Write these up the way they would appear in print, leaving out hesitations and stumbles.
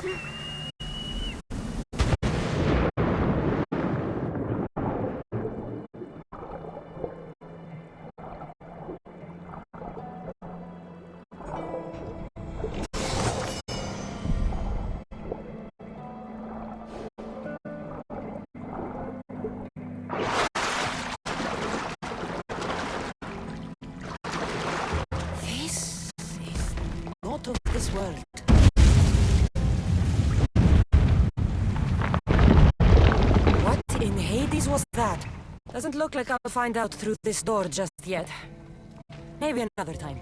Not of this world. What in Hades was that? Doesn't look like I'll find out through this door just yet. Maybe another time.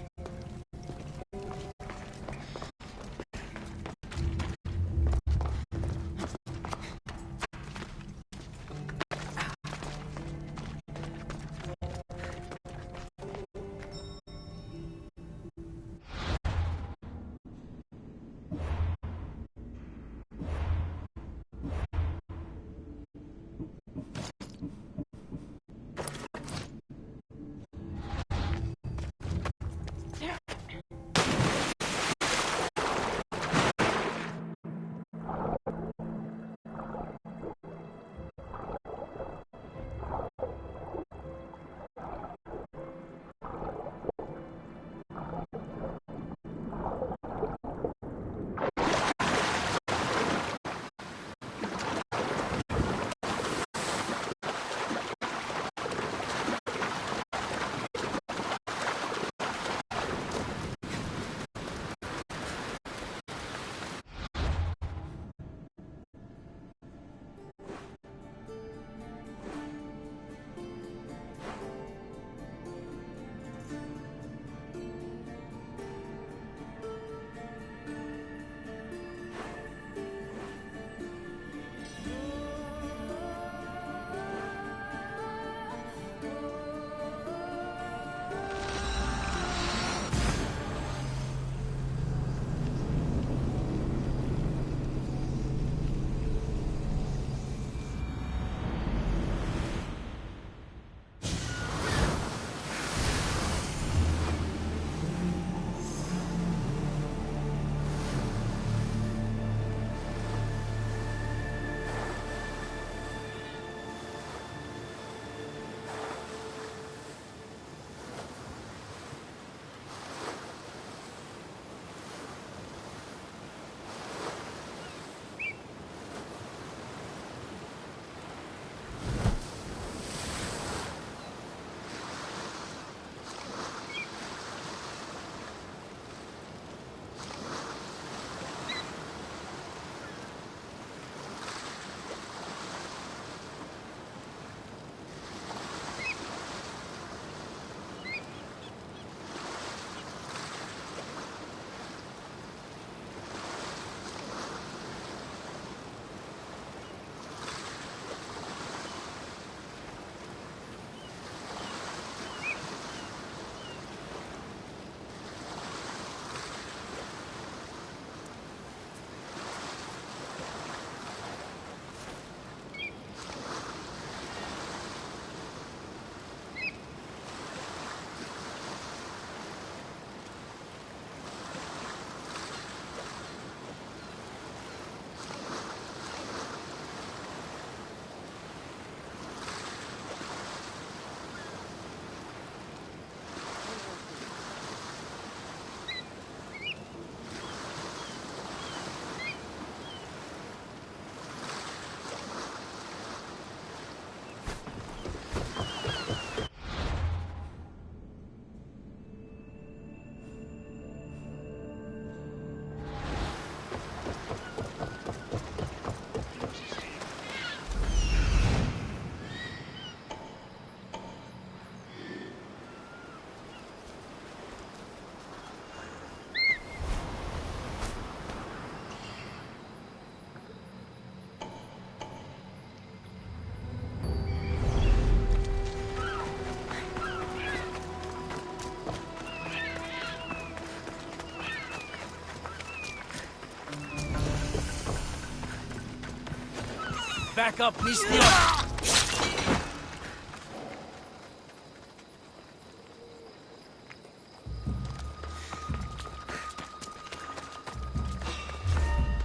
Back up, Mishnah!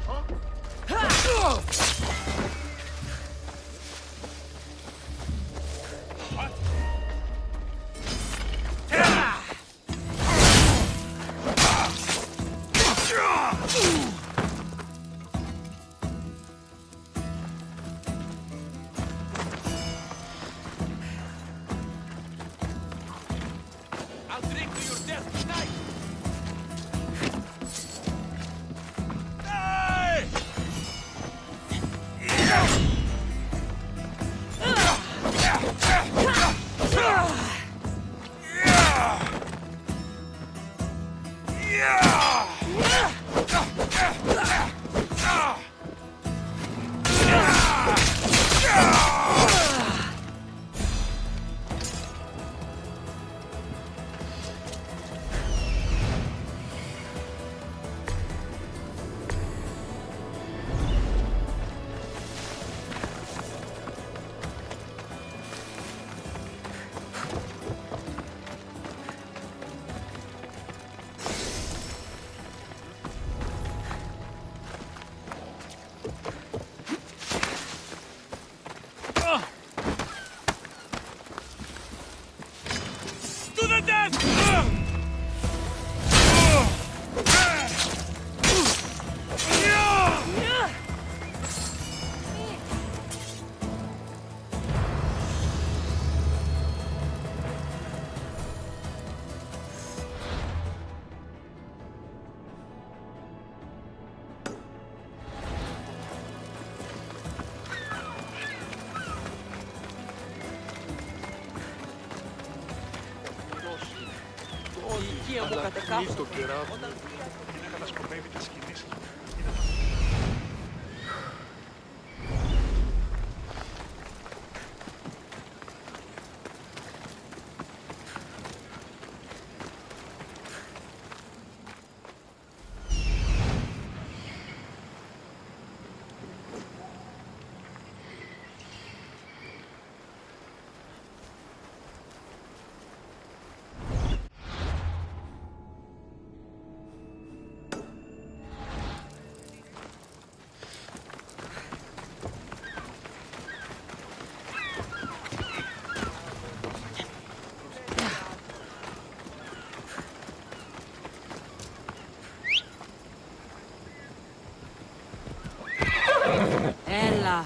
Huh? To the death! Στο κεράφι. Είναι κατασκοπεύει τις σκηνές. Έλα.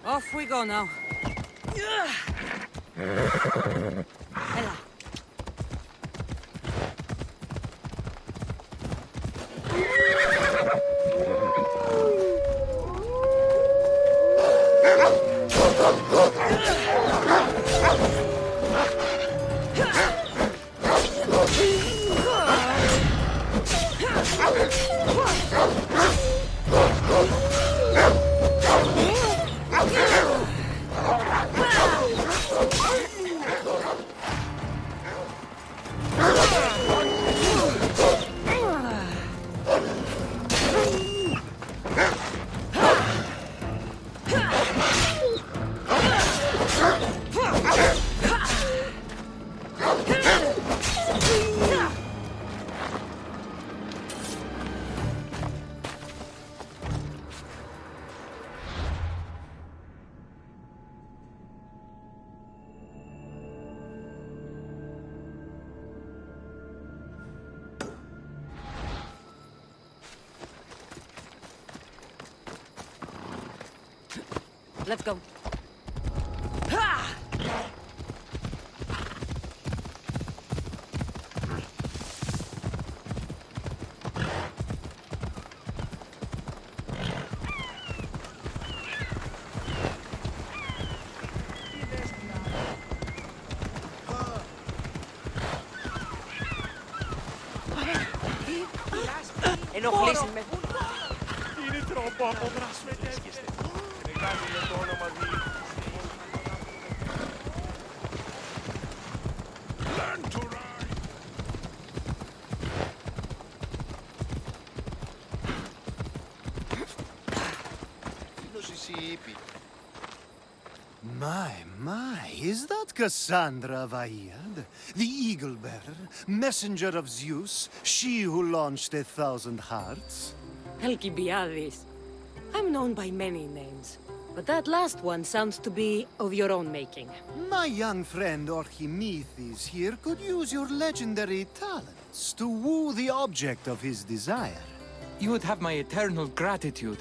Off we go now. Έλα. Let's go. Ενοχλήσεις με. Είναι τρόπο αποδράσμενες. Μεγάλη είναι το όνομα δι. Learn to ride. Sheepy. My, is that Cassandra Vahyad, the Eagle Bearer, messenger of Zeus, she who launched 1,000 hearts? Alcibiades. I'm known by many names, but that last one sounds to be of your own making. My young friend Archimedes here could use your legendary talents to woo the object of his desire. You would have my eternal gratitude.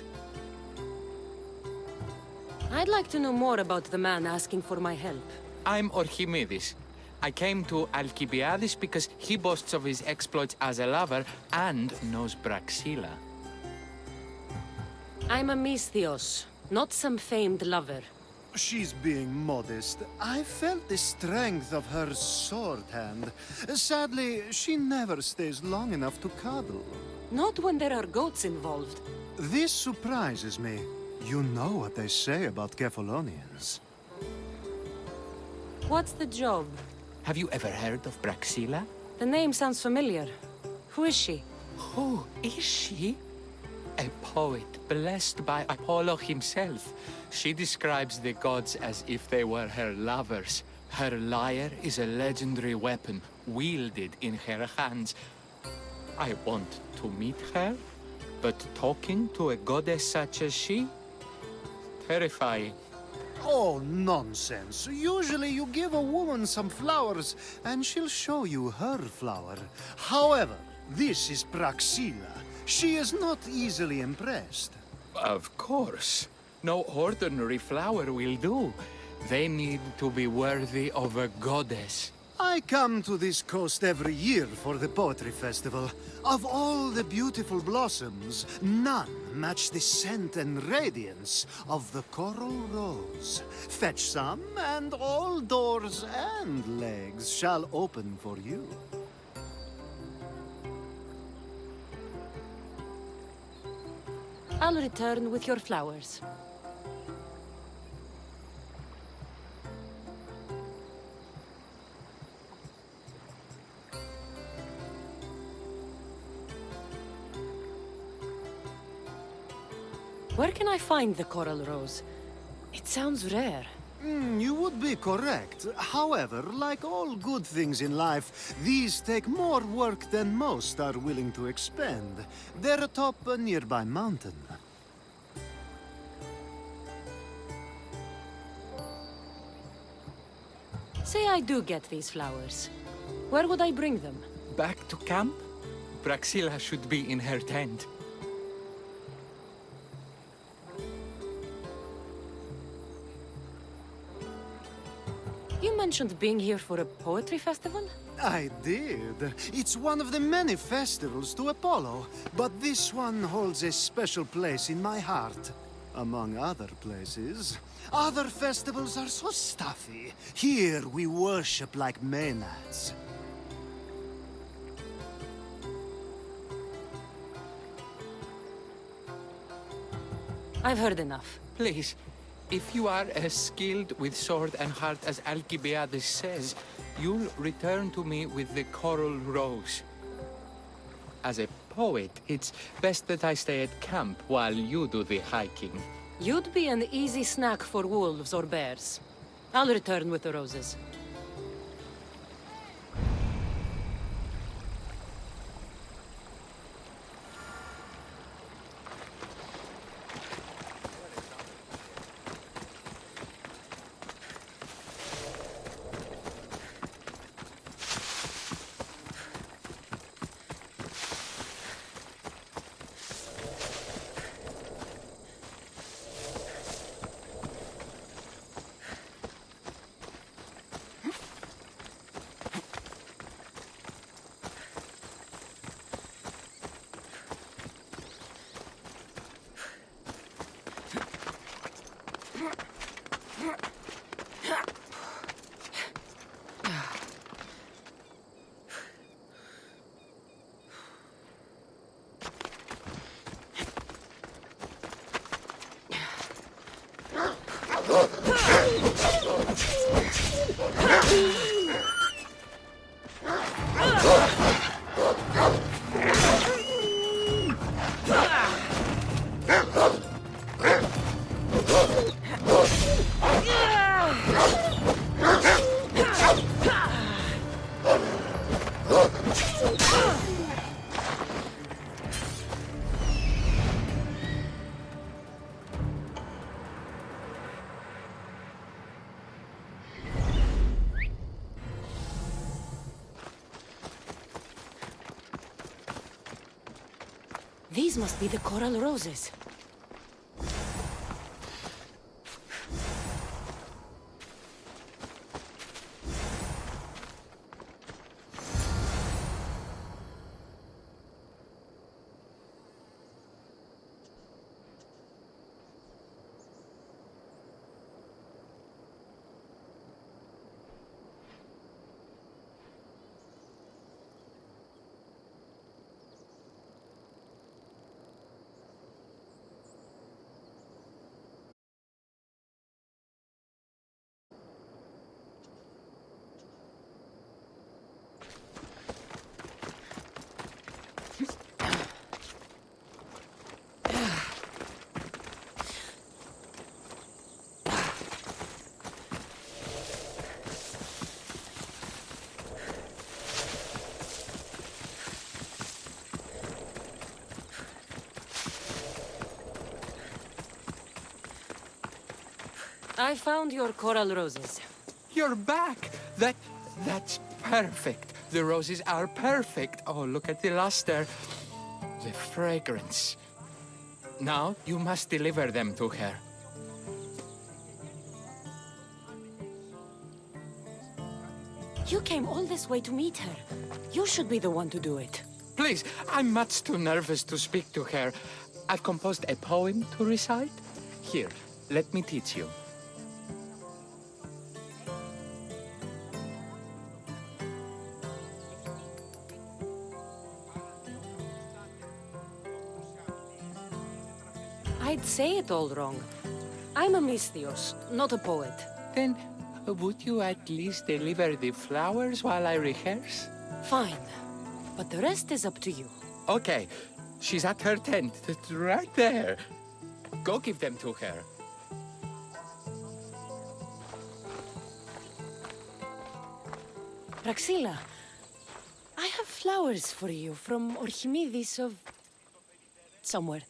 I'd like to know more about the man asking for my help. I'm Archimedes. I came to Alcibiades because he boasts of his exploits as a lover and knows Braxilla. I'm a Misthios, not some famed lover. She's being modest. I felt the strength of her sword hand. Sadly, she never stays long enough to cuddle. Not when there are goats involved. This surprises me. You know what they say about Kephalonians. What's the job? Have you ever heard of Braxilla? The name sounds familiar. Who is she? Who is she? A poet blessed by Apollo himself. She describes the gods as if they were her lovers. Her lyre is a legendary weapon wielded in her hands. I want to meet her, but talking to a goddess such as she? Terrifying. Oh, nonsense. Usually you give a woman some flowers, and she'll show you her flower. However, this is Praxilla. She is not easily impressed. Of course. No ordinary flower will do. They need to be worthy of a goddess. I come to this coast every year for the Poetry Festival. Of all the beautiful blossoms, none match the scent and radiance of the coral rose. Fetch some, and all doors and legs shall open for you. I'll return with your flowers. Where can I find the coral rose? It sounds rare. You would be correct. However, like all good things in life, these take more work than most are willing to expend. They're atop a nearby mountain. Say I do get these flowers. Where would I bring them? Back to camp? Braxilla should be in her tent. You mentioned being here for a poetry festival? I did. It's one of the many festivals to Apollo, but this one holds a special place in my heart. Among other places. Other festivals are so stuffy. Here we worship like Maenads. I've heard enough. Please, if you are as skilled with sword and heart as Alcibiades says, you'll return to me with the coral rose. As a poet, it's best that I stay at camp while you do the hiking. You'd be an easy snack for wolves or bears. I'll return with the roses. These must be the coral roses. I found your coral roses. You're back! That's perfect. The roses are perfect. Oh, look at the luster. The fragrance. Now, you must deliver them to her. You came all this way to meet her. You should be the one to do it. Please, I'm much too nervous to speak to her. I've composed a poem to recite. Here, let me teach you. I'd say it all wrong. I'm a mystios, not a poet. Then, would you at least deliver the flowers while I rehearse? Fine. But the rest is up to you. Okay, she's at her tent, right there. Go give them to her. Praxilla, I have flowers for you from Orchimidis of... somewhere.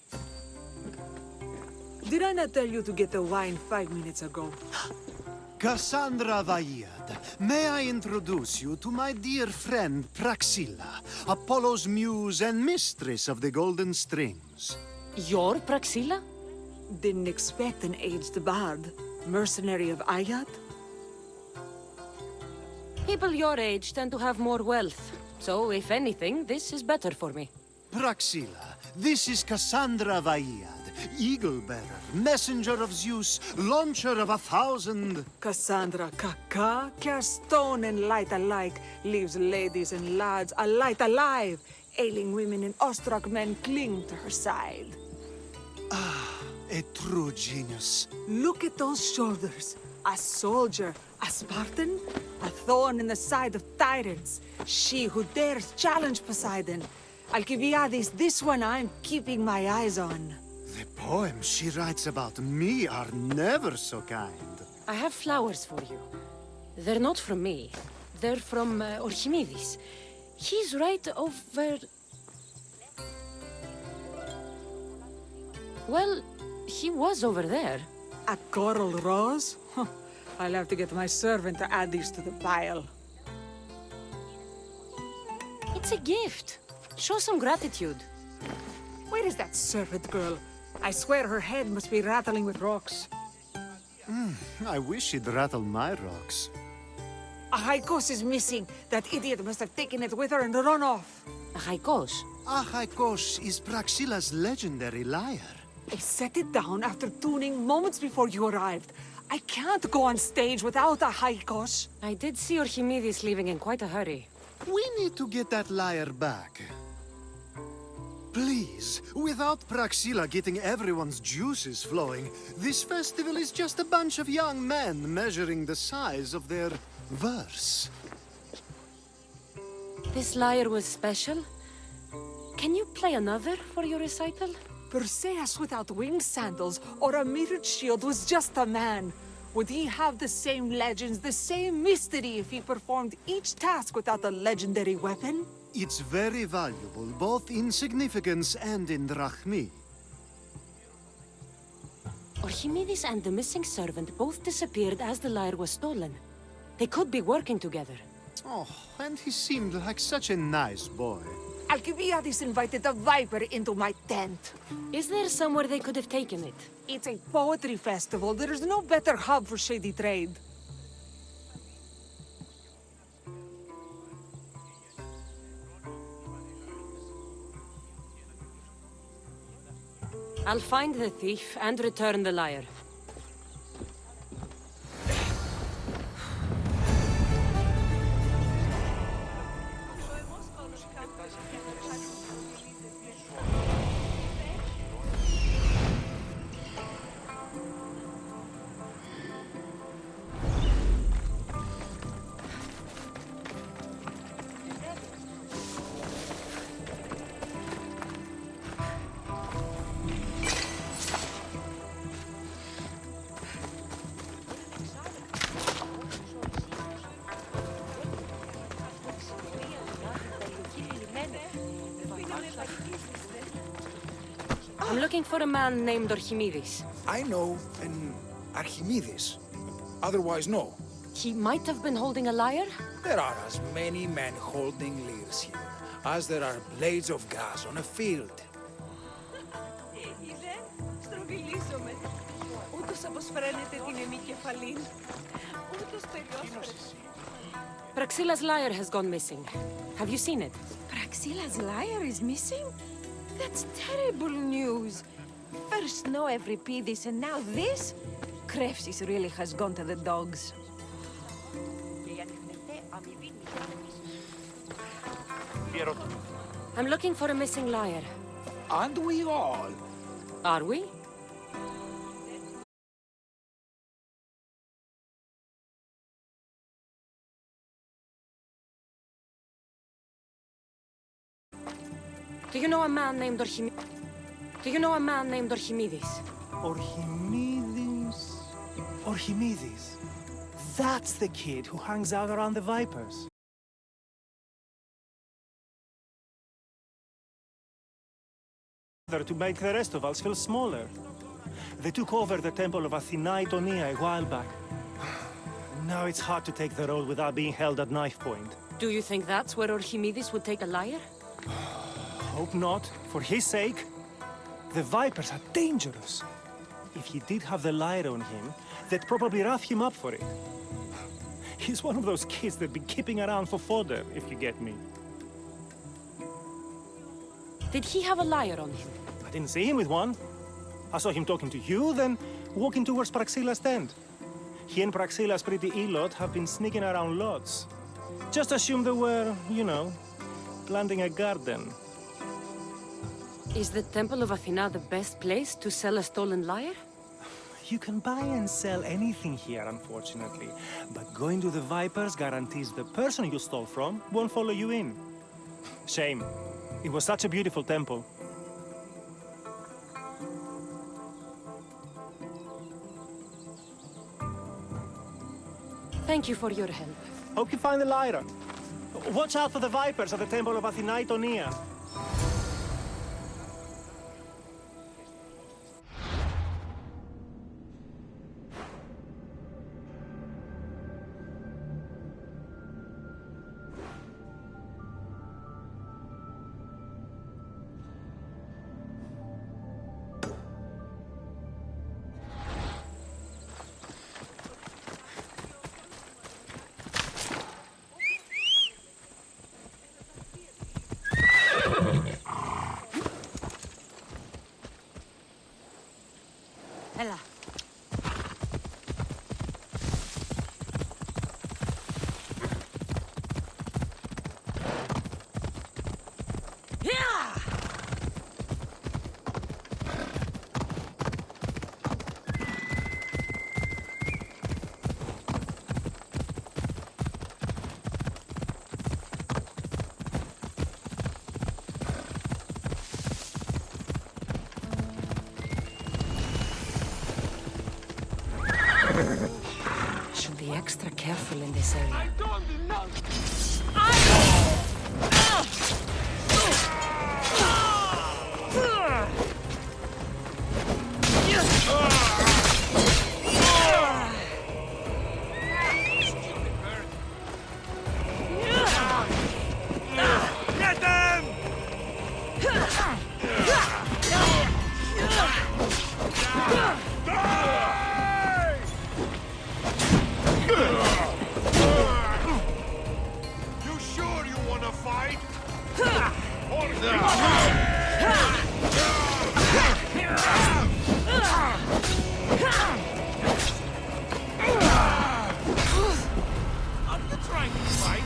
Did I not tell you to get the wine 5 minutes ago? Cassandra Vaiad, may I introduce you to my dear friend Praxilla, Apollo's muse and mistress of the Golden Strings. You're Praxilla? Didn't expect an aged bard. Mercenary of Ayat? People your age tend to have more wealth. So, if anything, this is better for me. Praxilla, this is Cassandra Vaiad, Eagle-bearer, messenger of Zeus, launcher of 1,000... Cassandra Kaka, care stone and light alike, leaves ladies and lads alive. Ailing women and awestruck men cling to her side. A true genius. Look at those shoulders. A soldier, a Spartan, a thorn in the side of tyrants. She who dares challenge Poseidon. Alcibiades, this one I'm keeping my eyes on. The poems she writes about me are never so kind. I have flowers for you. They're not from me. They're from Orchimidis. He's right over... Well, he was over there. A coral rose? Huh. I'll have to get my servant to add these to the pile. It's a gift. Show some gratitude. Where is that servant girl? I swear her head must be rattling with rocks. I wish she'd rattle my rocks. A Haikos is missing. That idiot must have taken it with her and run off. A haikos. Achaikos is Praxilla's legendary lyre. I set it down after tuning moments before you arrived. I can't go on stage without a Haikos. I did see Orchimidis leaving in quite a hurry. We need to get that lyre back. Please, without Praxilla getting everyone's juices flowing, this festival is just a bunch of young men measuring the size of their verse. This lyre was special. Can you play another for your recital? Perseus without winged sandals or a mirrored shield was just a man. Would he have the same legends, the same mystery if he performed each task without a legendary weapon? It's very valuable, both in significance and in drachmi. Orchimidis and the missing servant both disappeared as the lyre was stolen. They could be working together. Oh, and he seemed like such a nice boy. Alcibiades invited a viper into my tent. Is there somewhere they could have taken it? It's a poetry festival. There's no better hub for shady trade. I'll find the thief and return the lyre. I'm looking for a man named Archimedes. I know an Archimedes. Otherwise, no. He might have been holding a lyre? There are as many men holding lyres here as there are blades of grass on a field. Είδε, στρογγυλίζομαι. Ούτως όπως φρένεται την εμικεφαλήν. Ούτως περιόσφαιρε. Praxilla's lyre has gone missing. Have you seen it? Praxilla's lyre is missing? That's terrible news. First no Euripides and now this? Krefsis really has gone to the dogs. I'm looking for a missing lyre. And we all. Are we? Do you know a man named Archimedes? Do you know a man named Archimedes? Archimedes. Archimedes. That's the kid who hangs out around the Vipers. To make the rest of us feel smaller. They took over the temple of Athena Itonia a while back. Now it's hard to take the road without being held at knife point. Do you think that's where Archimedes would take a lyre? Hope not. For his sake. The Vipers are dangerous. If he did have the lyre on him, they'd probably rough him up for it. He's one of those kids they'd be keeping around for fodder, if you get me. Did he have a lyre on him? I didn't see him with one. I saw him talking to you, then walking towards Praxilla's tent. He and Praxilla's pretty Elot have been sneaking around lots. Just assume they were, you know, planting a garden. Is the Temple of Athena the best place to sell a stolen lyre? You can buy and sell anything here, unfortunately. But going to the Vipers guarantees the person you stole from won't follow you in. Shame. It was such a beautiful temple. Thank you for your help. Hope you find the lyre. Watch out for the Vipers at the Temple of Athena Itonia. Έλα. Should be extra careful in this area. Get them! Are you trying to fight?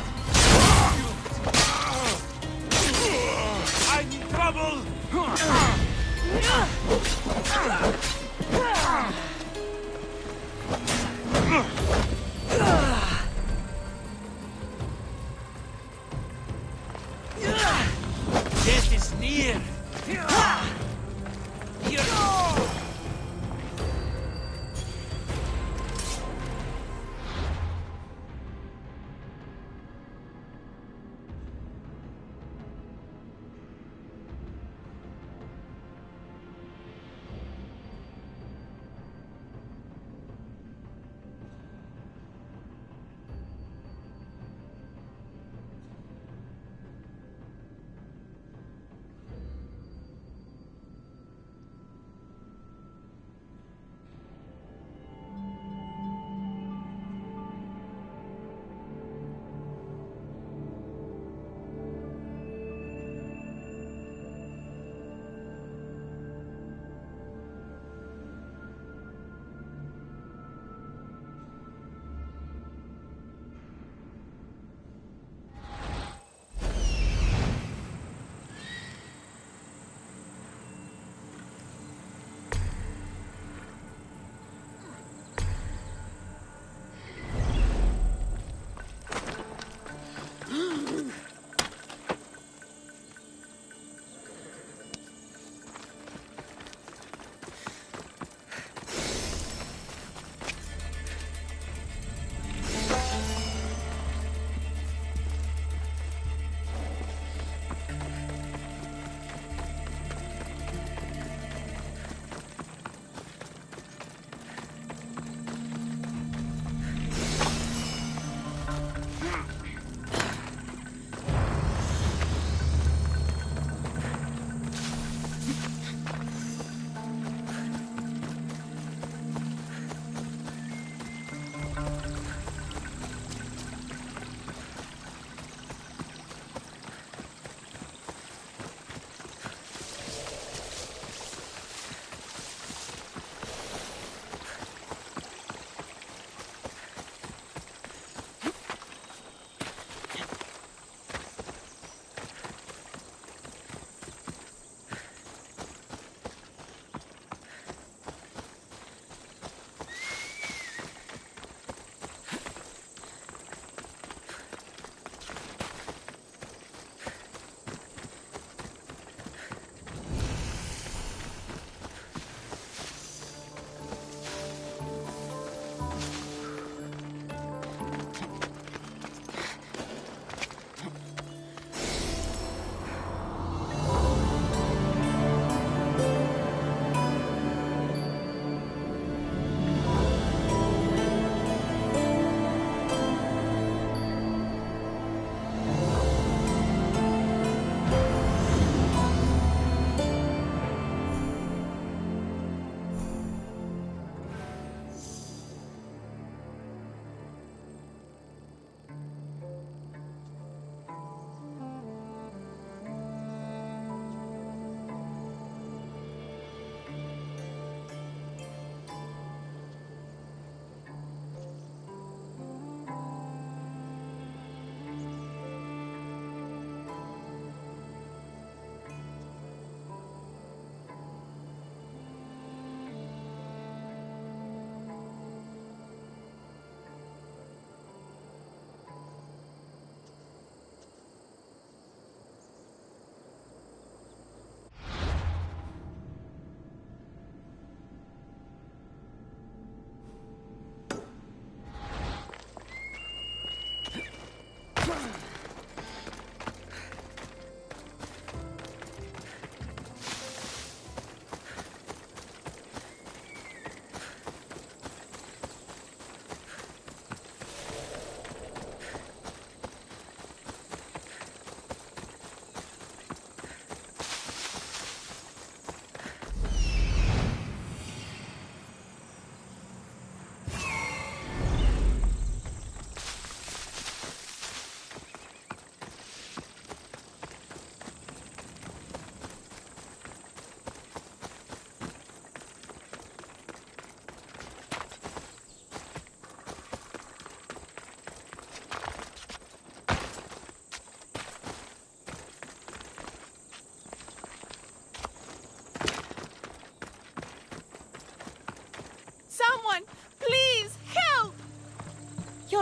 I'm in trouble! Death is near! Here.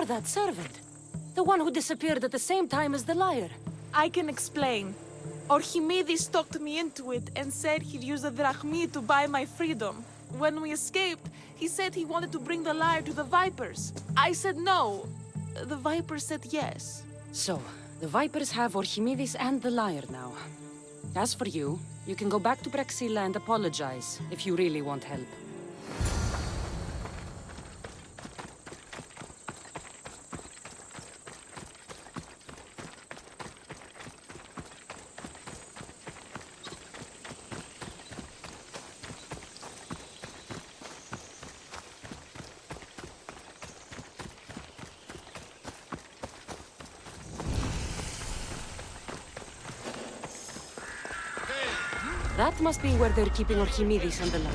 that servant. The one who disappeared at the same time as the liar. I can explain. Archimedes talked me into it and said he'd use the drachmi to buy my freedom. When we escaped, he said he wanted to bring the liar to the Vipers. I said no. The Vipers said yes. So, the Vipers have Archimedes and the liar now. As for you, you can go back to Praxilla and apologize if you really want help. That must be where they're keeping Archimedes and the liar.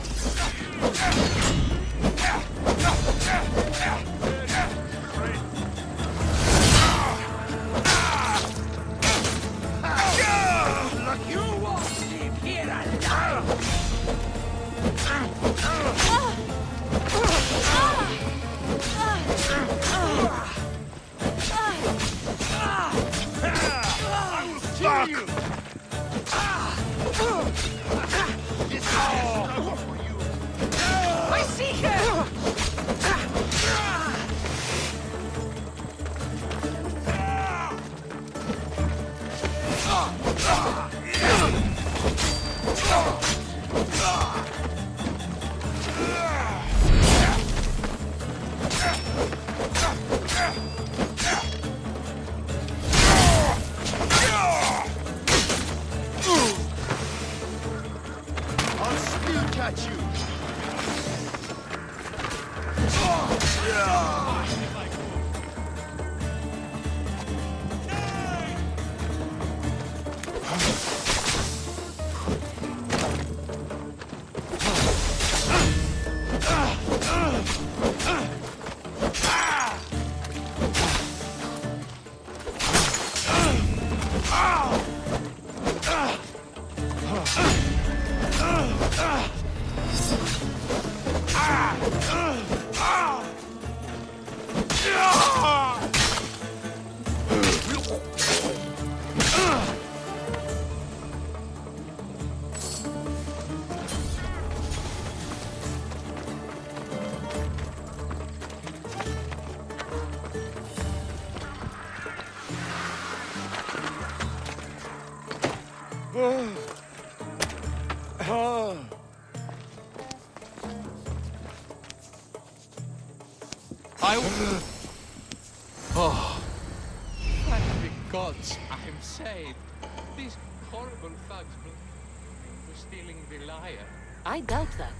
Oh, thank the gods I'm saved. These horrible thugs were stealing the liar. I doubt that.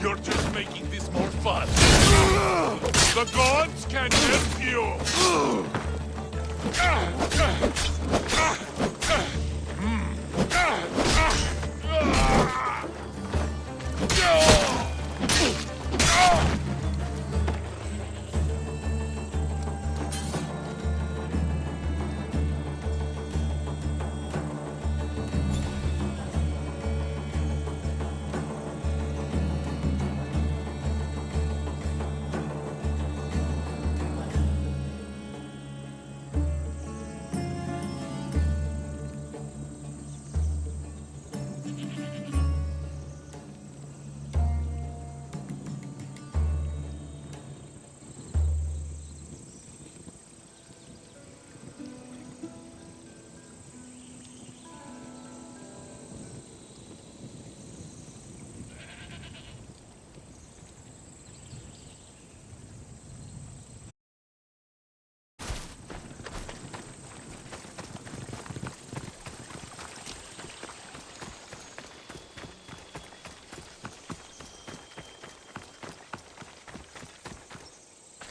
You're just making this more fun. The gods can help you.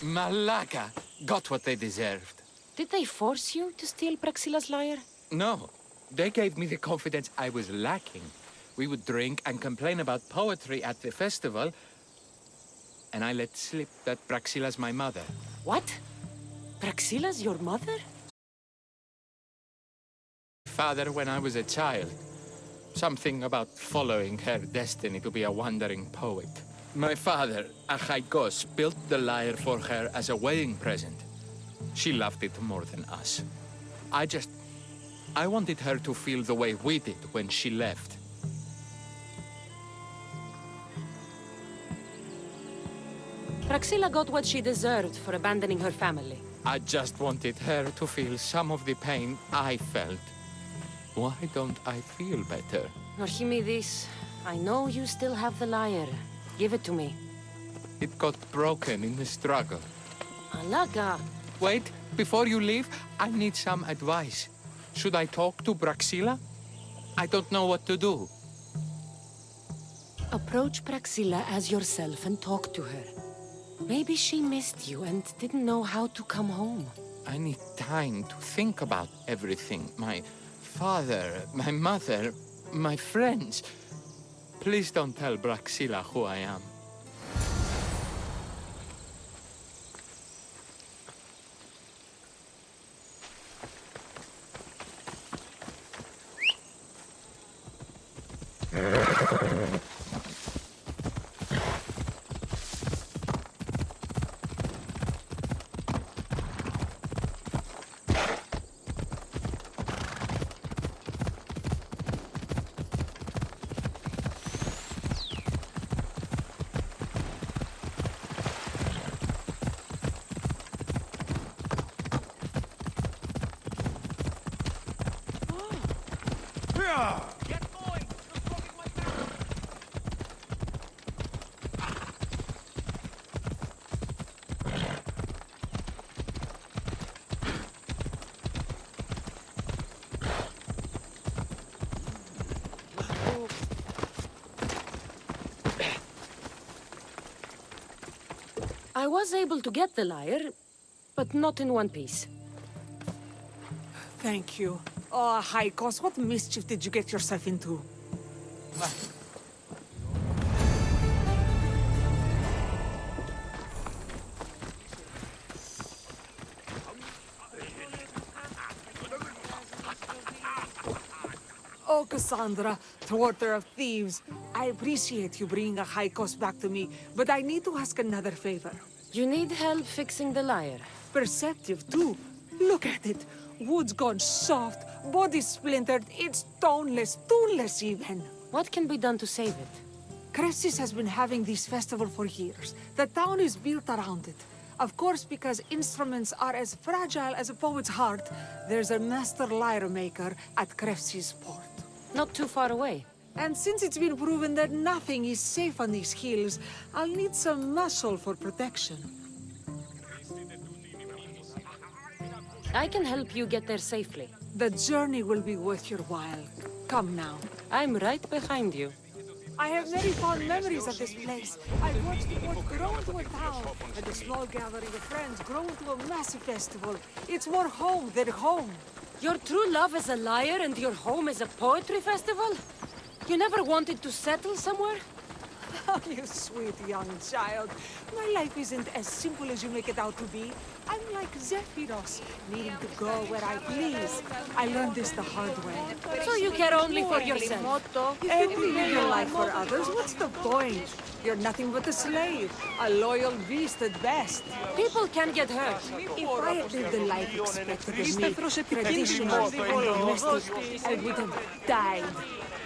Malaka got what they deserved. Did they force you to steal Praxila's lyre? No, they gave me the confidence I was lacking. We would drink and complain about poetry at the festival, and I let slip that Praxila's my mother. What? Praxila's your mother? Father when I was a child. Something about following her destiny to be a wandering poet. My father, Achaikos, built the lyre for her as a wedding present. She loved it more than us. I wanted her to feel the way we did when she left. Praxila got what she deserved for abandoning her family. I just wanted her to feel some of the pain I felt. Why don't I feel better? Archimedes, I know you still have the lyre. Give it to me. It got broken in the struggle. Alaga. Wait, before you leave, I need some advice. Should I talk to Praxila? I don't know what to do. Approach Praxila as yourself and talk to her. Maybe she missed you and didn't know how to come home. I need time to think about everything. My father, my mother, my friends. Please don't tell Praxila who I am. I was able to get the lyre, but not in one piece. Thank you. Oh, Haikos, what mischief did you get yourself into? Oh, Cassandra, thwarter of thieves. I appreciate you bringing a Haikos back to me, but I need to ask another favor. You need help fixing the lyre. Perceptive, too. Look at it. Wood's gone soft, body splintered, it's toneless, tuneless even. What can be done to save it? Cressis has been having this festival for years. The town is built around it. Of course, because instruments are as fragile as a poet's heart, there's a master lyre maker at Cressis port. Not too far away. And since it's been proven that nothing is safe on these hills, I'll need some muscle for protection. I can help you get there safely. The journey will be worth your while. Come now. I'm right behind you. I have very fond memories of this place. I've watched the port grow into a town, and a small gathering of friends grow into a massive festival. It's more home than home. Your true love is a liar and your home is a poetry festival? You never wanted to settle somewhere? Oh, you sweet young child. My life isn't as simple as you make it out to be. I'm like Zephyros, needing to go where I please. I learned this the hard way. So you care only for yourself? If you live your life for others, what's the point? You're nothing but a slave, a loyal beast at best. People can get hurt. If I had lived the life expected of me, traditional and domestic, I would have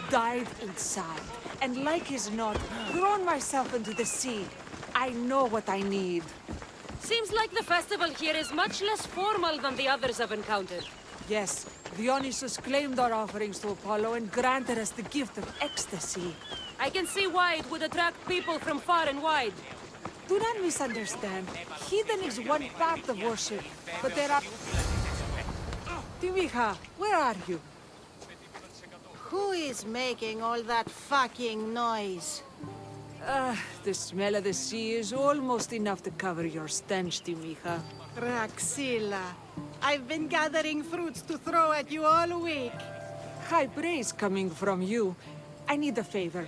died inside. And like as not, thrown myself into the sea. I know what I need. Seems like the festival here is much less formal than the others I've encountered. Yes, Dionysus claimed our offerings to Apollo and granted us the gift of ecstasy. I can see why it would attract people from far and wide. Do not misunderstand. Heathen is one part of worship, but there are... Timiha, where are you? Who is making all that fucking noise? The smell of the sea is almost enough to cover your stench, Timiha. Praxilla, I've been gathering fruits to throw at you all week. High praise coming from you. I need a favor.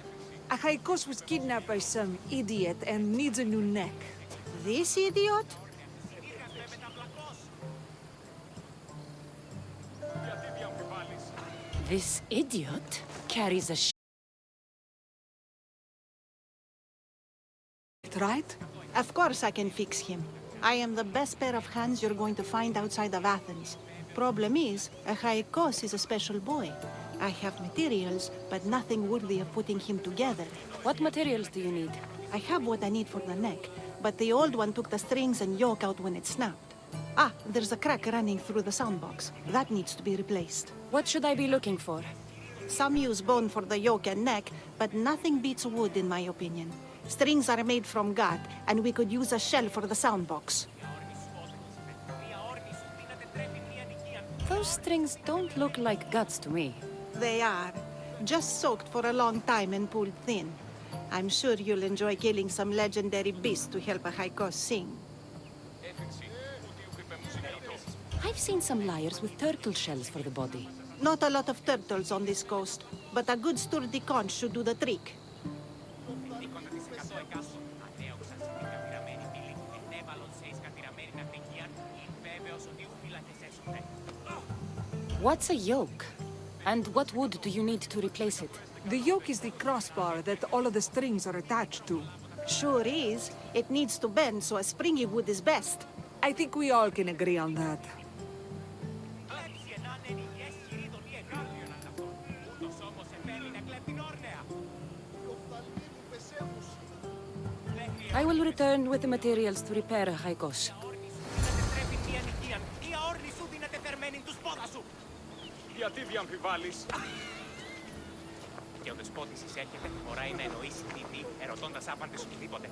Achaikos was kidnapped by some idiot and needs a new neck. This idiot? This idiot carries a Right? Of course I can fix him. I am the best pair of hands you're going to find outside of Athens. Problem is, Achaikos is a special boy. I have materials, but nothing worthy of putting him together. What materials do you need? I have what I need for the neck, but the old one took the strings and yoke out when it snapped. Ah, there's a crack running through the soundbox. That needs to be replaced. What should I be looking for? Some use bone for the yoke and neck, but nothing beats wood in my opinion. Strings are made from gut, and we could use a shell for the soundbox. Those strings don't look like guts to me. They are. Just soaked for a long time and pulled thin. I'm sure you'll enjoy killing some legendary beast to help Achaikos sing. I've seen some liars with turtle shells for the body. Not a lot of turtles on this coast, but a good sturdy conch should do the trick. What's a yoke? And what wood do you need to replace it? The yoke is the crossbar that all of the strings are attached to. Sure is. It needs to bend, so a springy wood is best. I think we all can agree on that. I will return with the materials to repair Achaikos. Γιατί διαμφιβάλλεις? Και ο δεσπότης εισέρχεται, φοράει να εννοήσει τι δει, ερωτώντας άπαντες οτιδήποτε.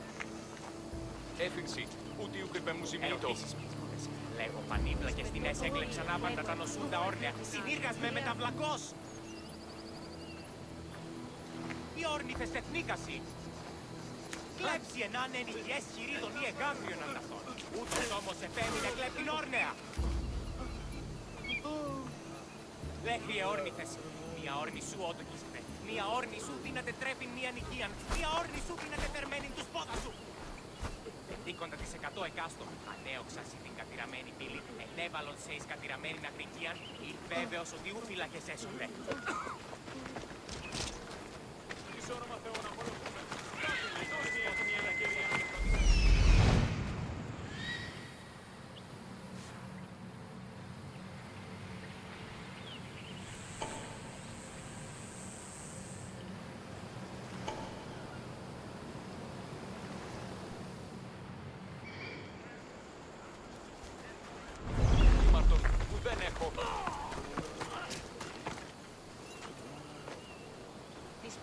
Έφυγση, ούτε ου κρυπέμου ζημίτο. Ερωτήσεις μίτσπουδες. Λέγω πανίπλακες τινές έκλεξαν άπαντα τα νοσούντα όρνεα. Συνήργας με μεταβλακός. Οι όρνηθες εθνίκασι. Κλέψει ενάν ενηγιές χειρίδων ή εγκάβριον ανταυτών. Ούτως όμως επέμεινε κλέπτην όρνεα. Λέχρυε όρνηθες, μία όρνη σου ότοκιστε, μία όρνη σου δύναται τρέφην μία νοικίαν, μία όρνη σου δύναται θερμαίνην τους πόδας σου. Δίκοντα τις 100 εκάστο, ανέοξας η την κατηραμένη πύλη, ενέβαλον σε εις κατηραμένη αγρικίαν, ή βέβαιος ότι ου φύλακες έσονται. Εις όνομα Θεόν απολωθούμε.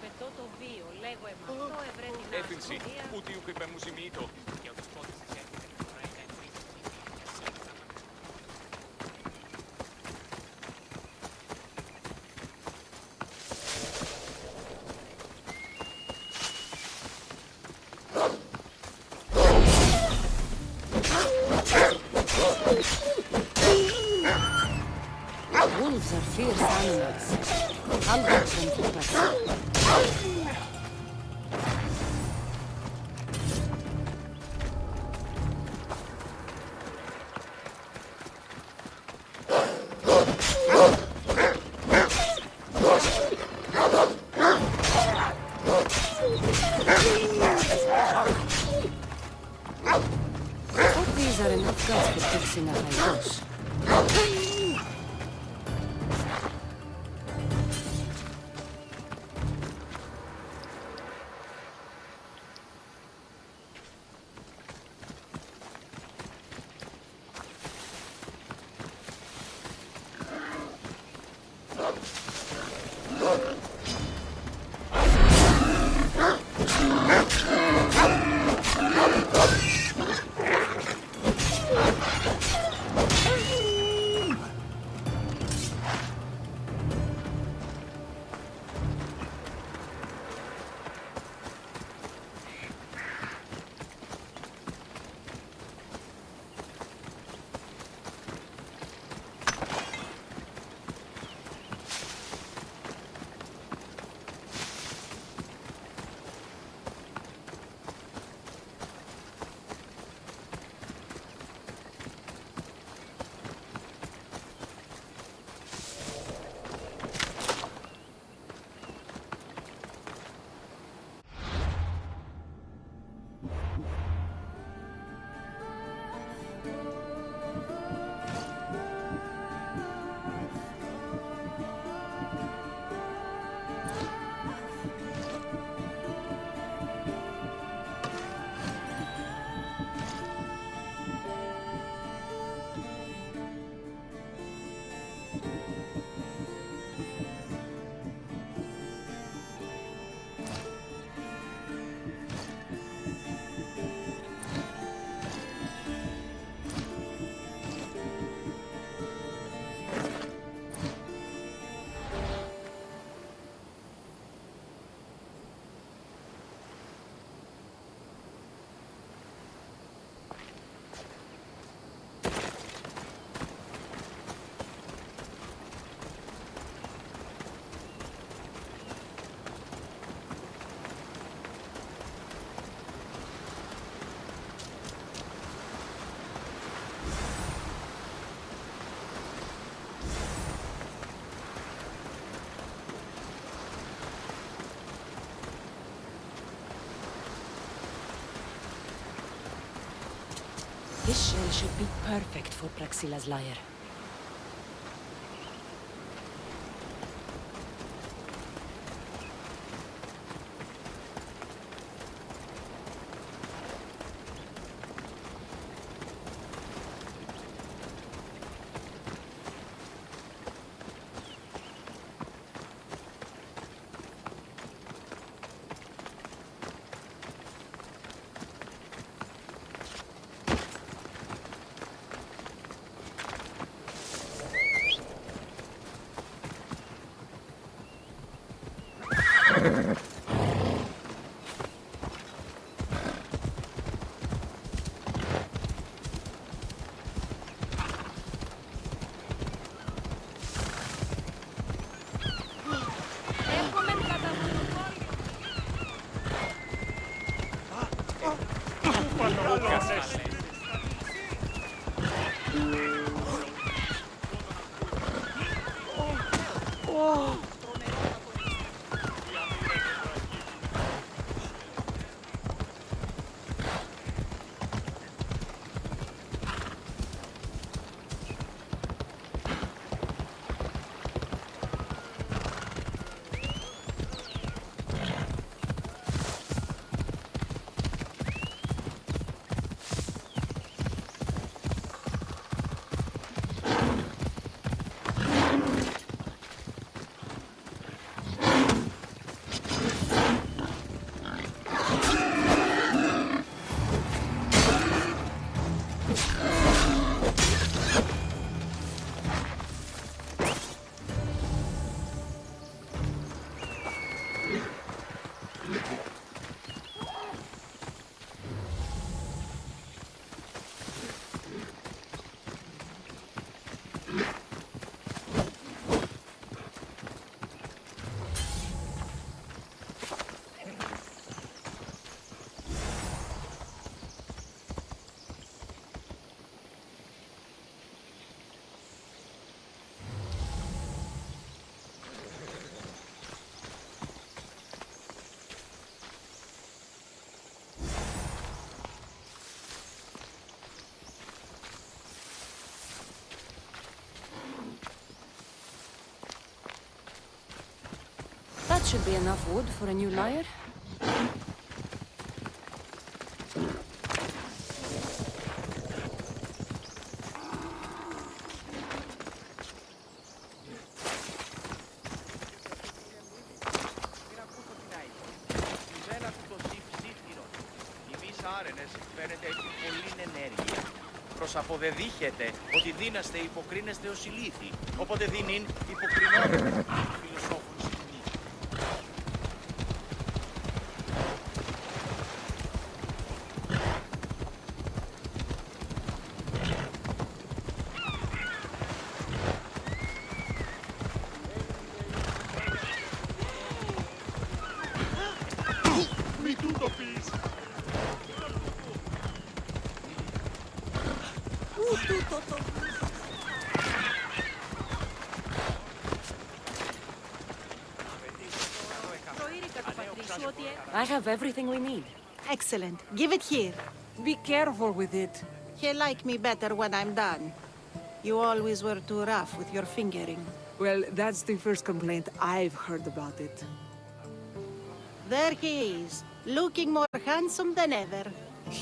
πετώ το βίο, λέγω αυτό ευρέ την Έφυνση, αστυνομία. ούτε ουκ υπεμουσιμήτω. Και ο δεσπότης της έρχεται και φοράει τα εμφύσεις. Wolves are fierce animals. I'll watch them to Praxi. Hope these are enough guts for fixing a high boss. This shell should be perfect for Praxila's lyre. That should be enough wood for a new lyre. Προσαποδεδείχεται ότι δύναστε υποκρίνεστε ως ηλίθιοι, οπότε δίνειν υποκρινόμαστε φιλοσόφων σκηνή. Μη του το πεις! I have everything we need. Excellent. Give it here. Be careful with it. He'll like me better when I'm done. You always were too rough with your fingering. Well, that's the first complaint I've heard about it. There he is, looking more handsome than ever.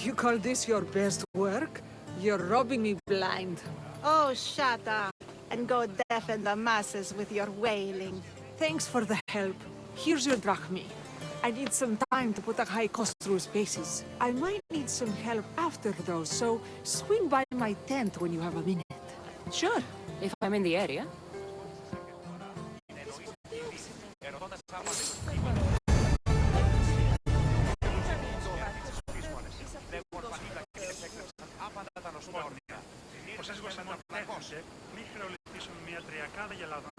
You call this your best work? You're robbing me blind. Oh, shut up, and go deafen the masses with your wailing. Thanks for the help. Here's your drachmi. I need some time to put a high cost through spaces. I might need some help after though, so swing by my tent when you have a minute. Sure, if I'm in the area. Πως έσβησαν να πνέχονται, μη χρεοληπτήσουν μια τριακάδα γελάδων.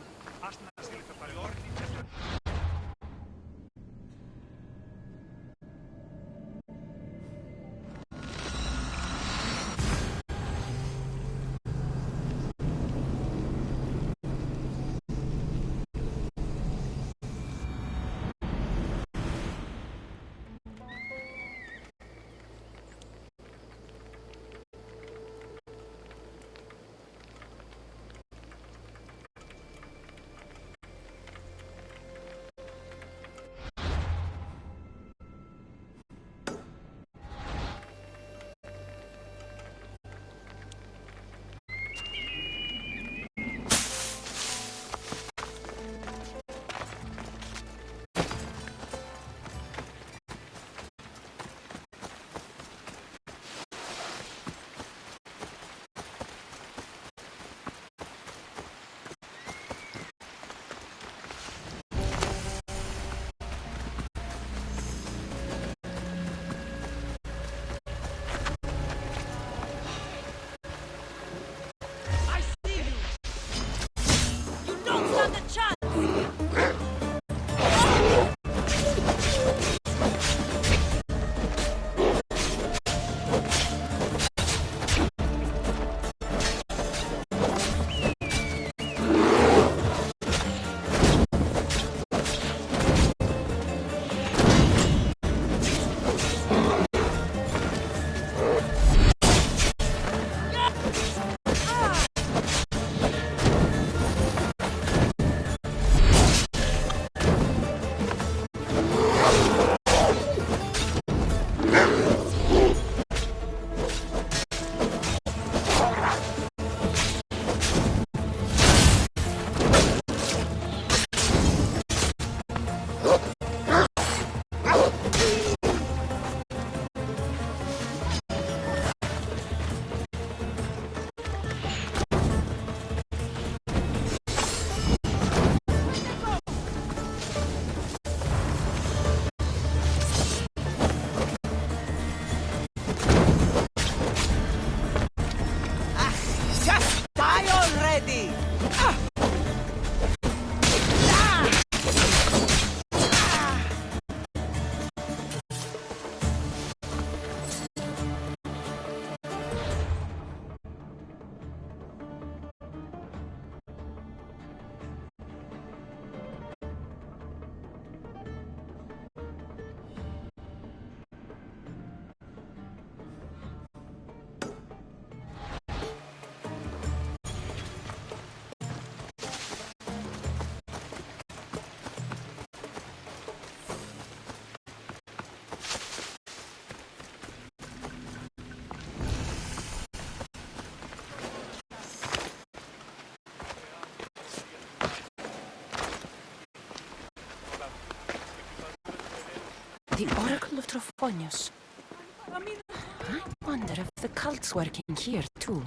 Ας να στείλει το παλαιόρνη The Oracle of Trophonius. I wonder if the cult's working here, too.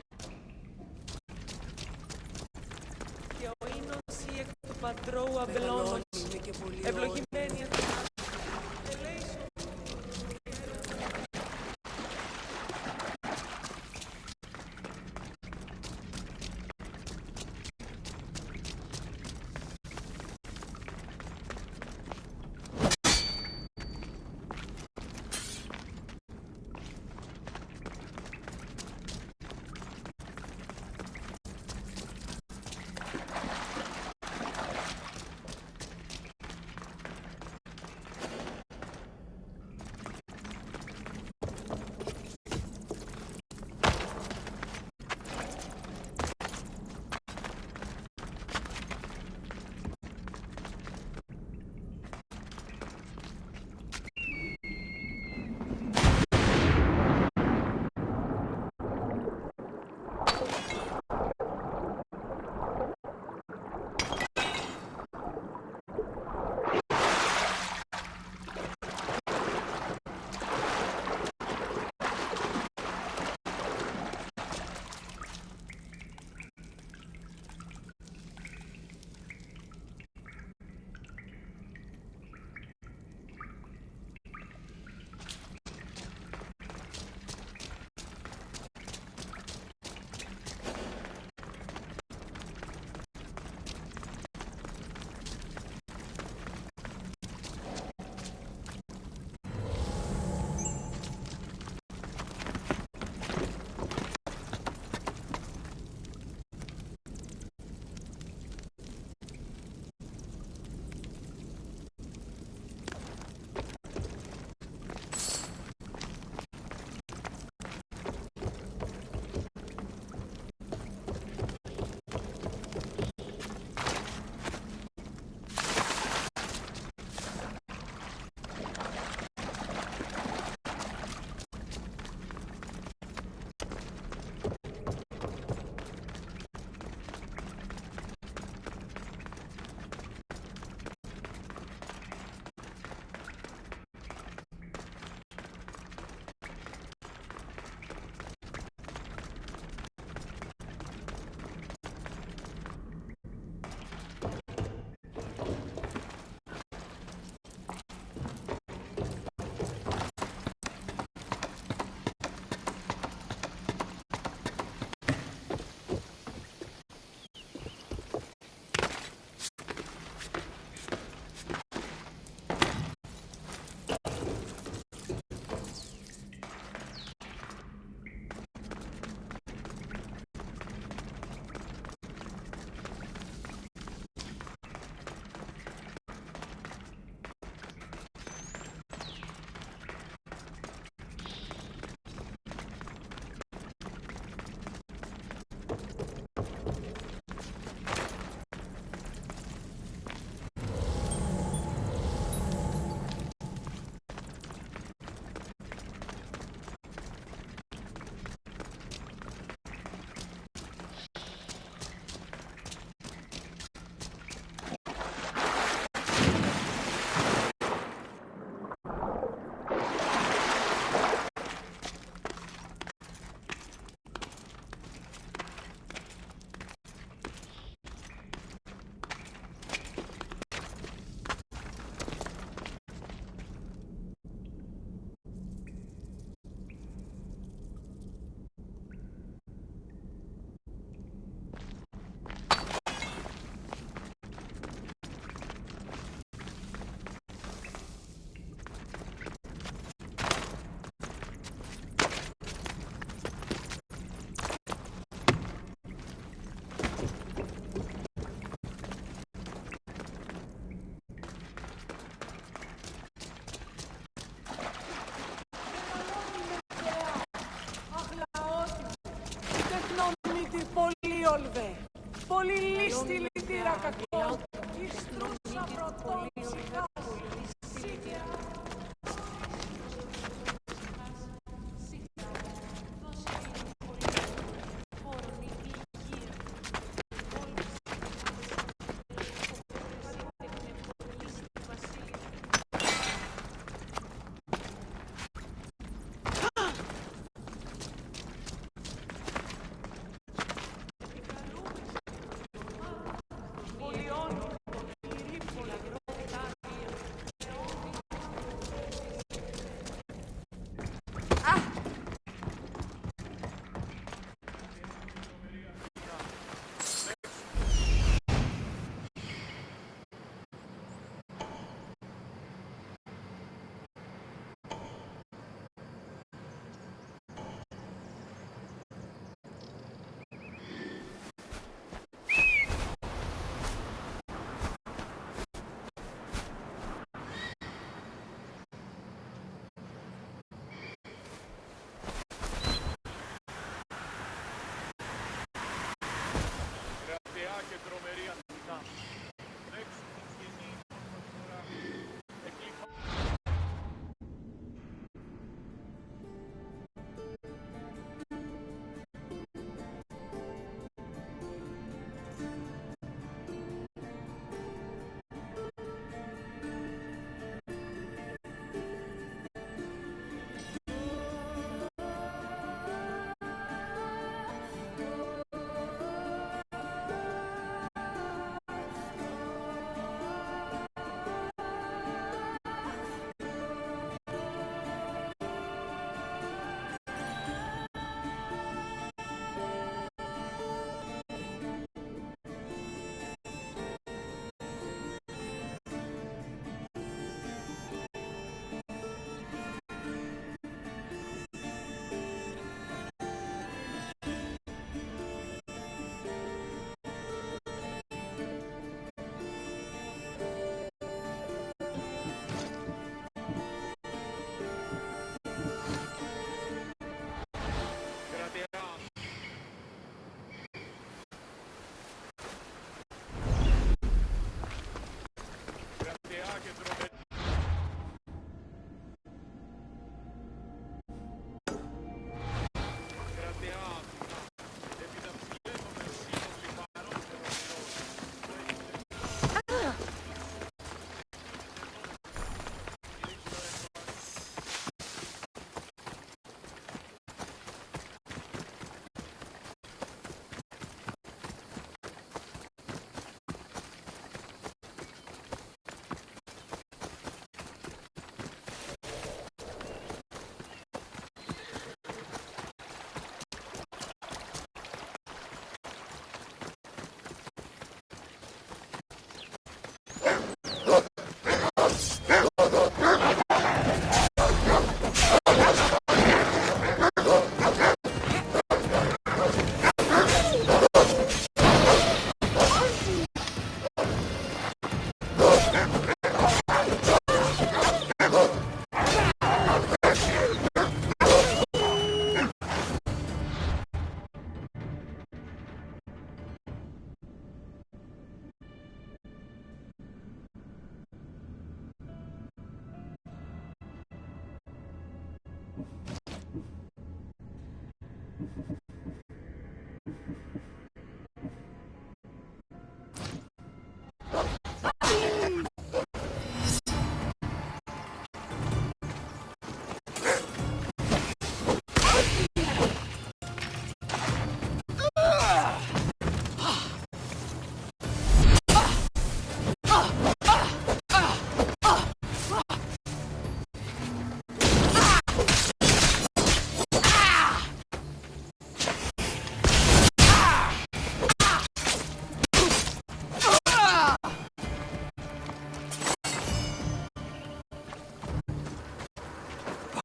Πολύ λίστη λυτήρα κακό. Ιστρούσα πρωτών ψυχάς.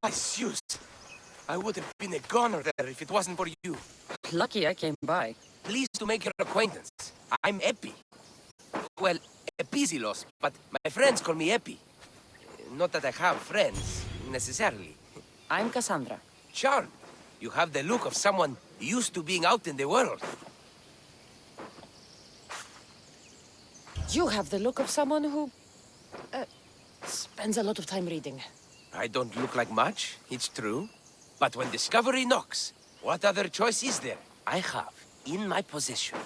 By Zeus! I would have been a goner there if it wasn't for you. Lucky I came by. Pleased to make your acquaintance. I'm Epi. Well, Episilos, but my friends call me Epi. Not that I have friends, necessarily. I'm Cassandra. Charmed. You have the look of someone used to being out in the world. You have the look of someone who... spends a lot of time reading. I don't look like much, it's true. But when discovery knocks, what other choice is there? I have, in my possession,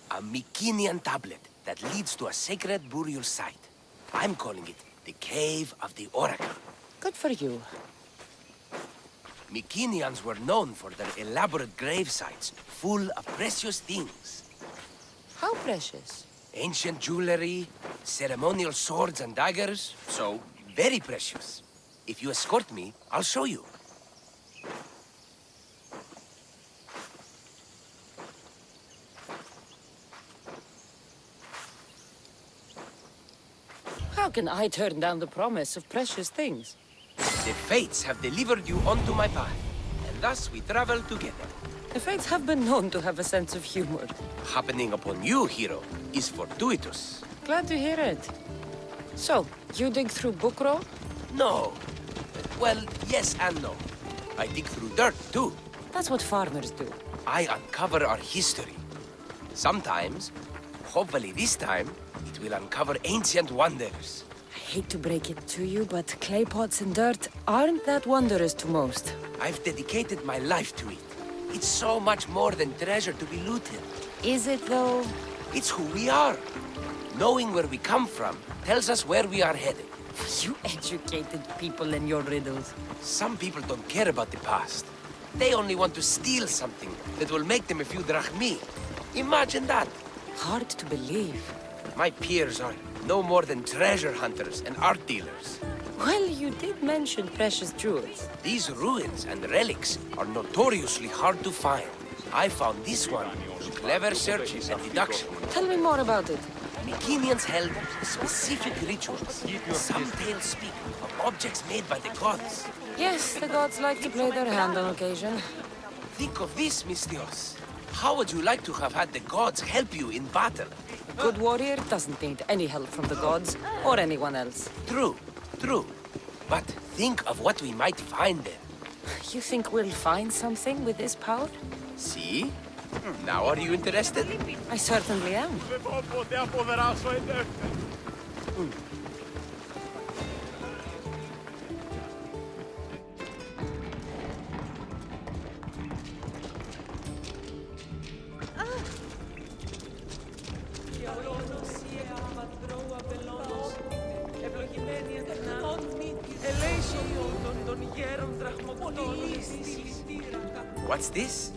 a Mycenaean tablet that leads to a sacred burial site. I'm calling it the Cave of the Oracle. Good for you. Mycenaeans were known for their elaborate grave sites, full of precious things. How precious? Ancient jewelry, ceremonial swords and daggers, so very precious. If you escort me, I'll show you. How can I turn down the promise of precious things? The fates have delivered you onto my path, and thus we travel together. The fates have been known to have a sense of humor. Happening upon you, hero, is fortuitous. Glad to hear it. So, you dig through book row? No. Well, yes and no. I dig through dirt, too. That's what farmers do. I uncover our history. Sometimes, hopefully this time, it will uncover ancient wonders. I hate to break it to you, but clay pots and dirt aren't that wondrous to most. I've dedicated my life to it. It's so much more than treasure to be looted. Is it, though? It's who we are. Knowing where we come from tells us where we are headed. You educated people and your riddles. Some people don't care about the past. They only want to steal something that will make them a few drachmi. Imagine that. Hard to believe. My peers are no more than treasure hunters and art dealers. Well, you did mention precious jewels. These ruins and relics are notoriously hard to find. I found this one through clever search and deduction. Tell me more about it. Mycenaeans held specific rituals. Some tales speak of objects made by the gods. Yes, the gods like to play their hand on occasion. Think of this, Mystios. How would you like to have had the gods help you in battle? A good warrior doesn't need any help from the gods, or anyone else. True, true. But think of what we might find there. You think we'll find something with this power? See? Now are you interested? I certainly am. What's this?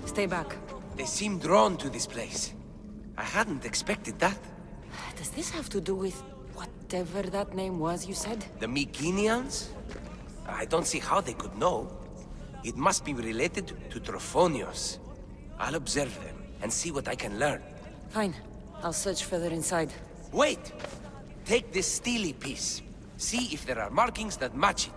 Stay back. They seem drawn to this place. I hadn't expected that. Does this have to do with whatever that name was you said? The Mycenaeans? I don't see how they could know. It must be related to Trophonios. I'll observe them and see what I can learn. Fine. I'll search further inside. Wait! Take this steely piece. See if there are markings that match it.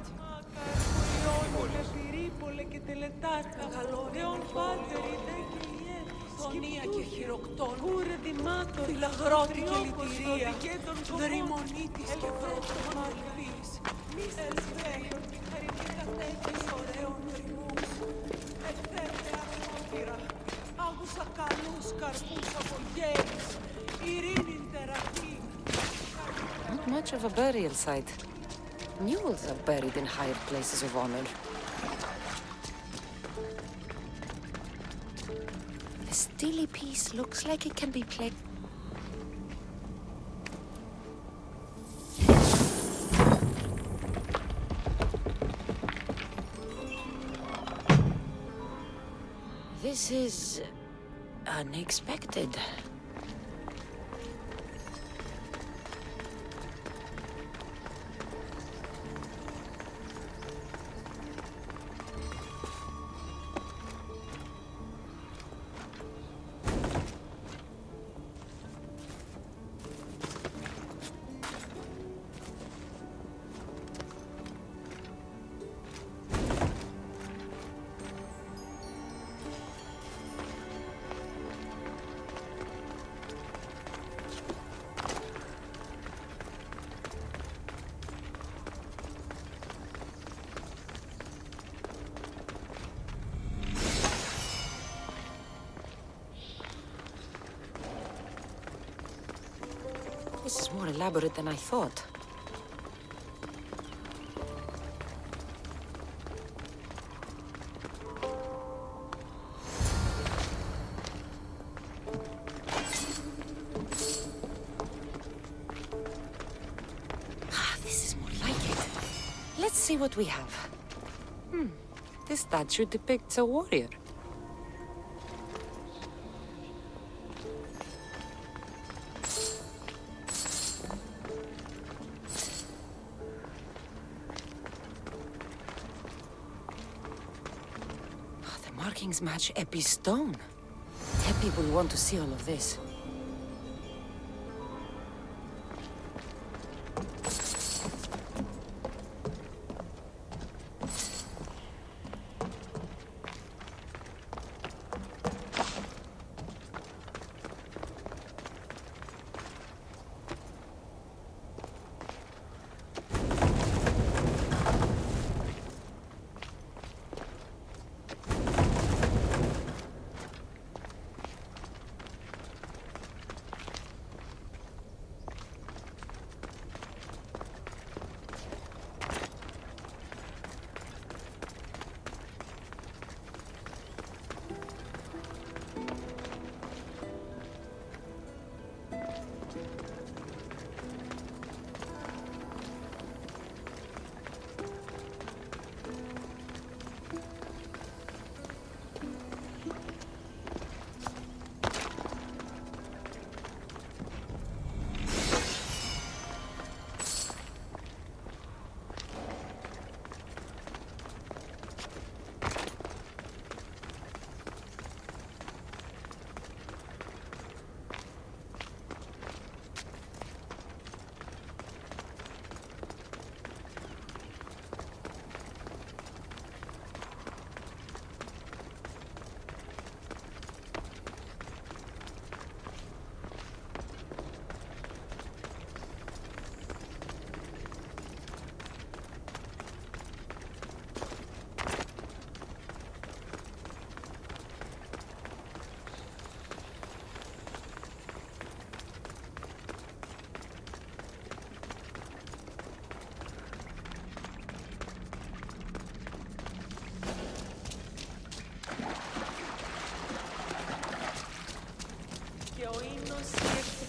Not much of a burial site. Mules are buried in higher places of honor. The steely piece looks like it can be played. This is unexpected. This is more elaborate than I thought. This is more like it. Let's see what we have. This statue depicts a warrior. Markings match Epi's stone. Epi will want to see all of this.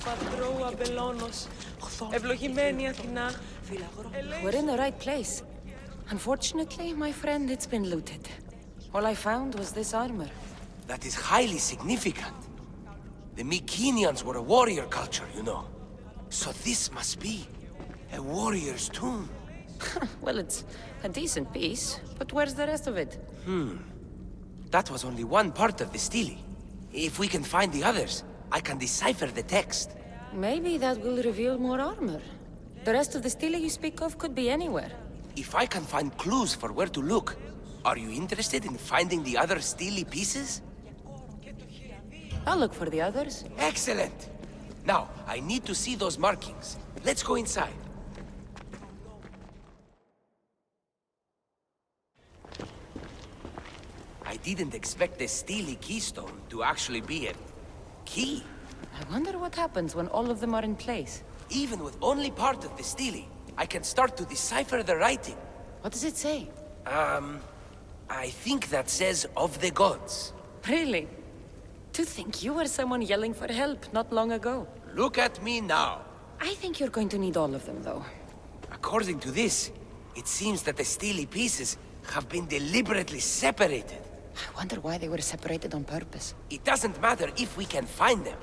Πατρώου αμπελώνος, ευλογημένη Αθηνά, We're in the right place. Unfortunately, my friend, it's been looted. All I found was this armor. That is highly significant. The Mycenaeans were a warrior culture, you know. So this must be a warrior's tomb. Well, it's a decent piece, but where's the rest of it? That was only one part of the stele. If we can find the others, I can decipher the text. Maybe that will reveal more armor. The rest of the stele you speak of could be anywhere. If I can find clues for where to look, are you interested in finding the other stele pieces? I'll look for the others. Excellent! Now, I need to see those markings. Let's go inside. I didn't expect the stele keystone to actually be a key. I wonder what happens when all of them are in place. Even with only part of the stele, I can start to decipher the writing. What does it say? I think that says of the gods. Really? To think you were someone yelling for help not long ago. Look at me now. I think you're going to need all of them, though. According to this, it seems that the stele pieces have been deliberately separated. I wonder why they were separated on purpose. It doesn't matter if we can find them.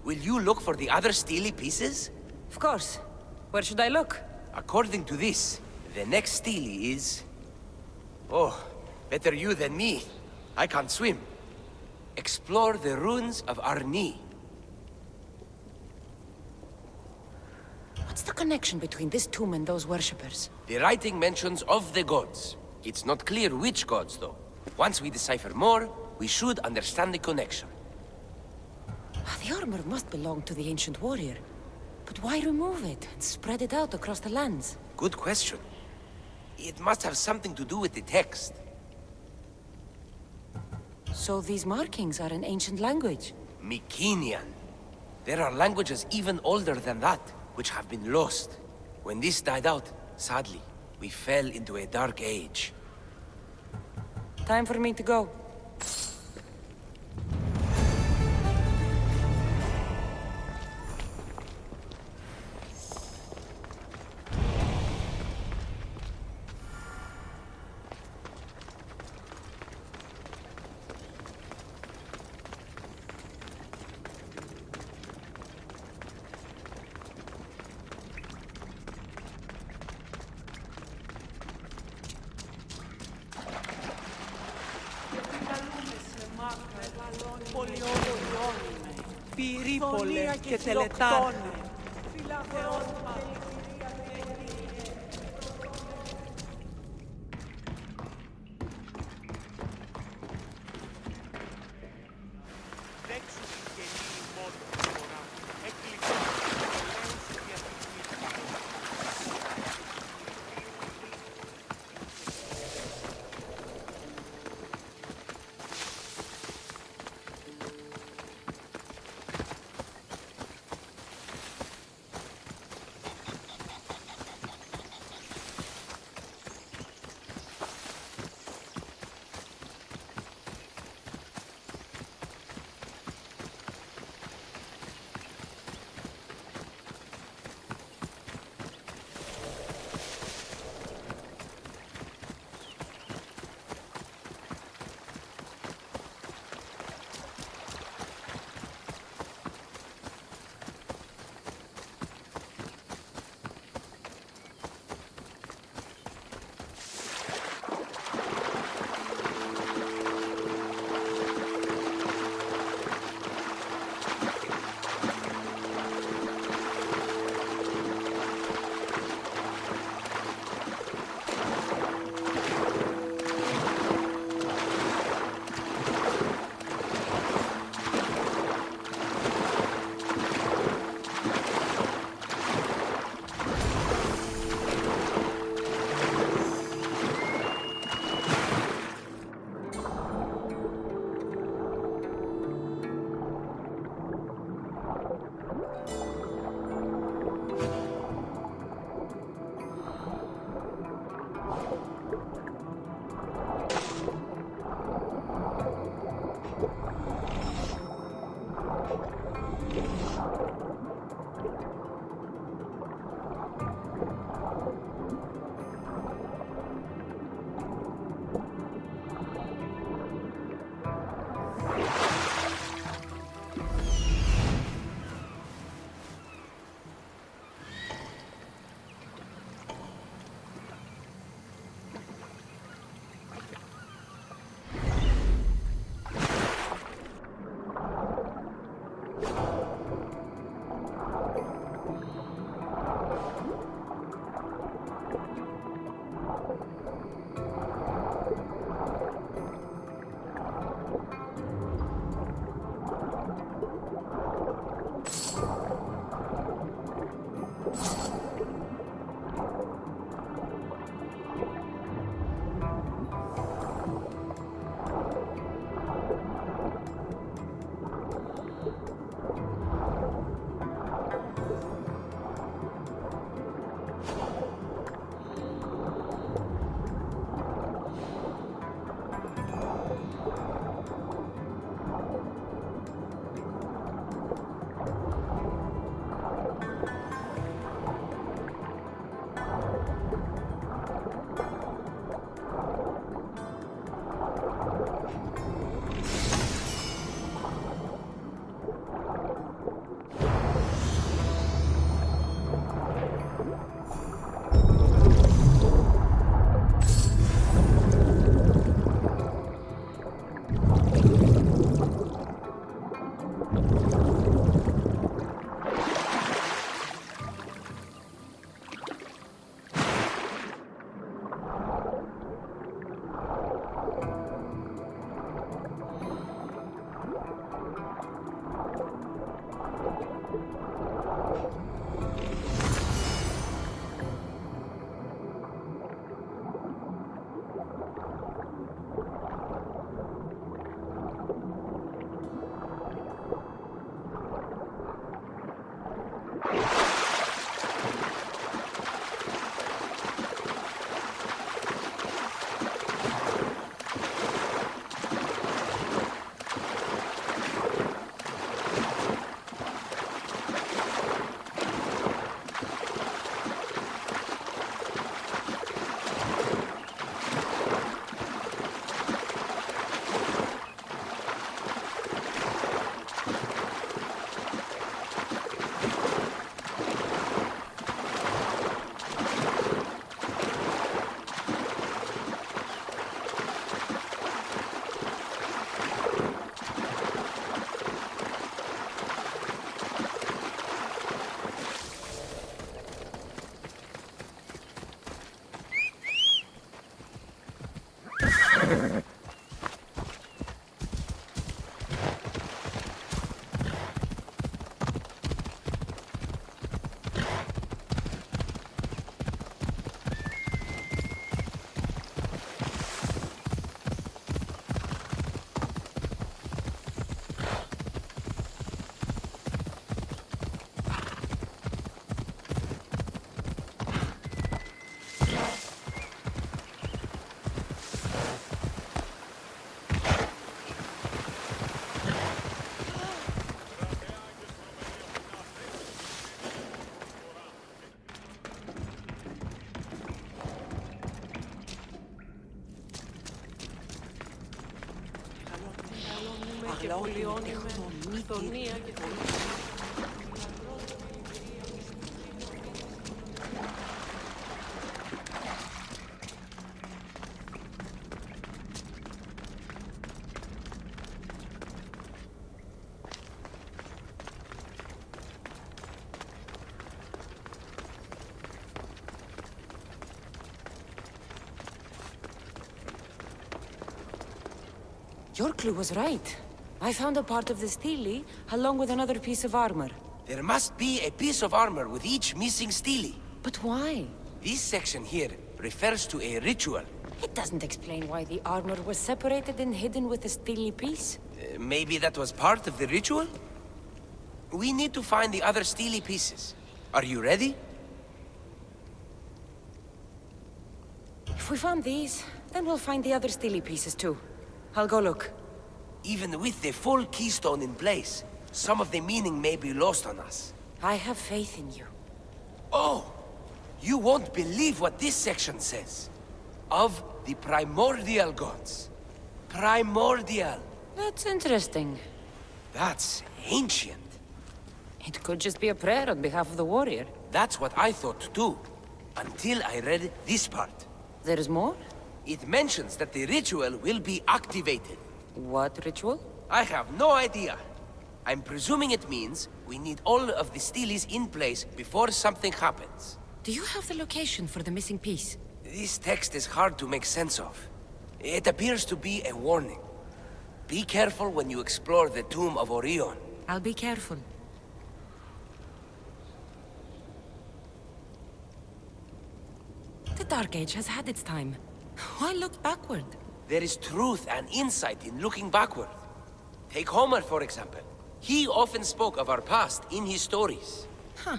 Will you look for the other stele pieces? Of course. Where should I look? According to this, the next stele is... Oh, better you than me. I can't swim. Explore the ruins of Arni. What's the connection between this tomb and those worshippers? The writing mentions of the gods. It's not clear which gods, though. Once we decipher more, we should understand the connection. The armor must belong to the ancient warrior. But why remove it and spread it out across the lands? Good question. It must have something to do with the text. So these markings are in ancient language? Mycenaean. There are languages even older than that, which have been lost. When this died out, sadly, we fell into a dark age. Time for me to go. Πυρίπολε και τελετάρ. Your clue was right. I found a part of the stele, along with another piece of armor. There must be a piece of armor with each missing stele. But why? This section here refers to a ritual. It doesn't explain why the armor was separated and hidden with a stele piece. Maybe that was part of the ritual? We need to find the other stele pieces. Are you ready? If we found these, then we'll find the other stele pieces too. I'll go look. Even with the full keystone in place, some of the meaning may be lost on us. I have faith in you. Oh! You won't believe what this section says. Of the primordial gods. Primordial. That's interesting. That's ancient. It could just be a prayer on behalf of the warrior. That's what I thought too. Until I read this part. There's more? It mentions that the ritual will be activated. What ritual? I have no idea. I'm presuming it means we need all of the steles in place before something happens. Do you have the location for the missing piece? This text is hard to make sense of. It appears to be a warning. Be careful when you explore the tomb of Orion. I'll be careful. The Dark Age has had its time. Why look backward? There is truth and insight in looking backward. Take Homer, for example. He often spoke of our past in his stories. Huh.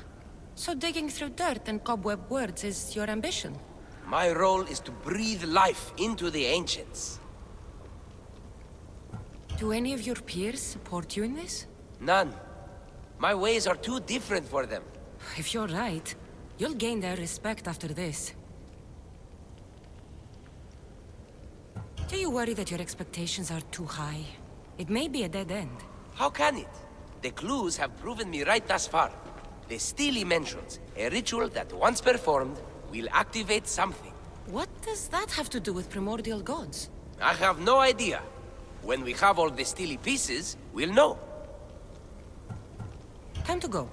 So digging through dirt and cobweb words is your ambition? My role is to breathe life into the ancients. Do any of your peers support you in this? None. My ways are too different for them. If you're right, you'll gain their respect after this. Do you worry that your expectations are too high? It may be a dead end. How can it? The clues have proven me right thus far. The stele mentions a ritual that once performed will activate something. What does that have to do with primordial gods? I have no idea. When we have all the stele pieces, we'll know. Time to go.